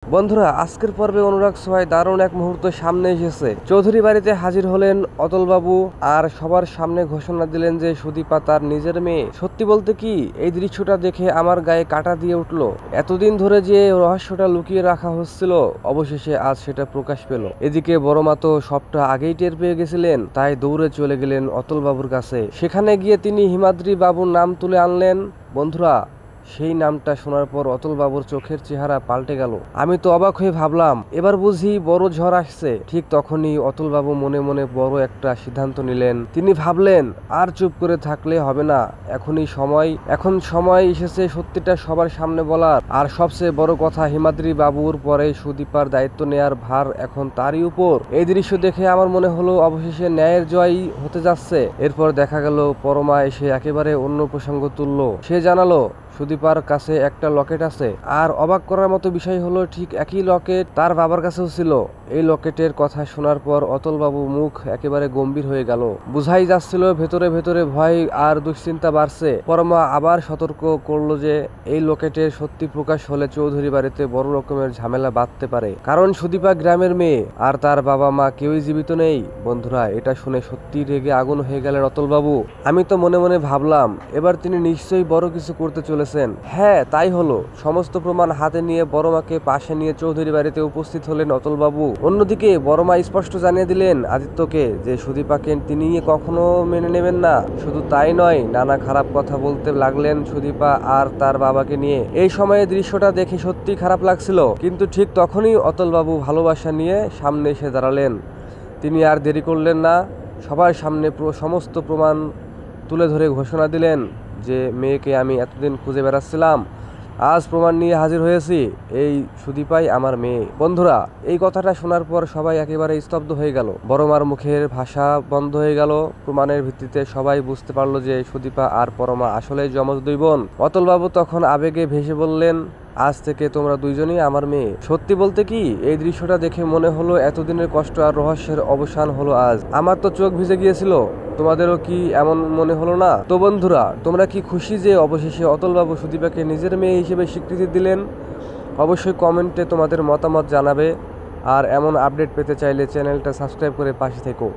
বন্ধুরা, আজকের পর্বে অনুরাগ ছোঁয়ায় দারুণ এক মুহূর্ত সামনে এসেছে। চৌধুরী বাড়িতে হাজির হলেন অতুলবাবু আর সবার সামনে ঘোষণা দিলেন যে সুদীপা তার নিজের মেয়ে। সত্যি বলতে কি, এই দৃশ্যটা দেখে আমার গায়ে কাঁটা দিয়ে উঠল। এতদিন ধরে যে রহস্যটা লুকিয়ে রাখা হচ্ছিল, অবশেষে আজ সেটা প্রকাশ পেল। এদিকে বড় মা তো সবটা আগেই টের পেয়ে গেছিলেন, তাই দৌড়ে চলে গেলেন অতুলবাবুর কাছে। সেখানে গিয়ে তিনি হিমাদ্রি বাবুর নাম তুলে আনলেন। বন্ধুরা, সেই নামটা শোনার পর অতুলবাবুর চোখের চেহারা পাল্টে গেল। আমি তো অবাক হয়ে ভাবলাম, এবার বুঝি বড় ঝড় আসছে। ঠিক তখনই অতুলবাবু মনে মনে বড় একটা সিদ্ধান্ত নিলেন। তিনি ভাবলেন, আর চুপ করে থাকলে হবে না, এখন সময় এসেছে সত্যিটা সবার সামনে বলার। আর সবচেয়ে বড় কথা, হিমাদ্রি বাবুর পরে সুদীপার দায়িত্ব নেয়ার ভার এখন তারই উপর। এই দৃশ্য দেখে আমার মনে হলো অবশেষে ন্যায়ের জয় হতে যাচ্ছে। এরপর দেখা গেল পরমা এসে একেবারে অন্য প্রসঙ্গ তুলল। সে জানালো সুদীপার কাছে একটা লকেট আছে। আর অবাক করার মতো বিষয় হলো, ঠিক একই লকেট তার বাবার কাছেও ছিল। এই লকেটের কথা শোনার পর অতুলবাবু মুখ একেবারে গম্ভীর হয়ে গেল। বুঝাই যাচ্ছিল ভেতরে ভেতরে ভয় আর দুশ্চিন্তা বাড়ছে। পরমা আবার সতর্ক করলো যে এই লকেটের সত্যি প্রকাশ হলে চৌধুরী বাড়িতে বড় রকমের ঝামেলা বাঁধতে পারে। কারণ সুদীপা গ্রামের মেয়ে আর তার বাবা মা কেউই জীবিত নেই। বন্ধুরা, এটা শুনে সত্যি রেগে আগুন হয়ে গেলেন অতুলবাবু। আমি তো মনে মনে ভাবলাম, এবার তিনি নিশ্চয়ই বড় কিছু করতে চলেছেন। হ্যাঁ, তাই হলো। সমস্ত প্রমাণ হাতে নিয়ে বড়মাকে পাশে নিয়ে চৌধুরী বাড়িতে উপস্থিত হলেন অতুলবাবু। অন্যদিকে বড়মা স্পষ্ট জানিয়ে দিলেন আদিত্যকে যে সুদীপাকে তিনি কখনো মেনে নেবেন না। শুধু তাই নয়, নানা খারাপ কথা বলতে লাগলেন সুদীপা আর তার বাবাকে নিয়ে। এই সময়ে দৃশ্যটা দেখে সত্যি খারাপ লাগছিল, কিন্তু ঠিক তখনই অতুলবাবু ভালোবাসা নিয়ে সামনে এসে দাঁড়ালেন। তিনি আর দেরি করলেন না, সবার সামনে সমস্ত প্রমাণ তুলে ধরে ঘোষণা দিলেন যে মেয়েকে আমি এতদিন খুঁজে বেড়াচ্ছিলাম, আজ প্রমাণ নিয়ে হাজির হয়েছি। এই সুদীপাই আমার মেয়ে। বন্ধুরা, এই কথাটা শোনার পর সবাই একেবারে স্তব্ধ হয়ে গেল। বড়মার মুখের ভাষা বন্ধ হয়ে গেল। প্রমাণের ভিত্তিতে সবাই বুঝতে পারলো যে সুদীপা আর পরমা আসলেই যমজ দুই বোন। অতুলবাবু তখন আবেগে ভেসে বললেন, আজ থেকে তোমরা দুইজনই আমার মেয়ে। সত্যি বলতে কি, এই দৃশ্যটা দেখে মনে হলো এতদিনের কষ্ট আর রহস্যের অবসান হলো আজ। আমার তো চোখ ভিজে গিয়েছিল। তোমাদেরও কি এমন মনে হলো না? তো বন্ধুরা, তোমরা কি খুশি যে অবশেষে অতুলবাবু সুদীপাকে নিজের মেয়ে হিসেবে স্বীকৃতি দিলেন? অবশ্যই কমেন্টে তোমাদের মতামত জানাবে। আর এমন আপডেট পেতে চাইলে চ্যানেলটা সাবস্ক্রাইব করে পাশে থেকো।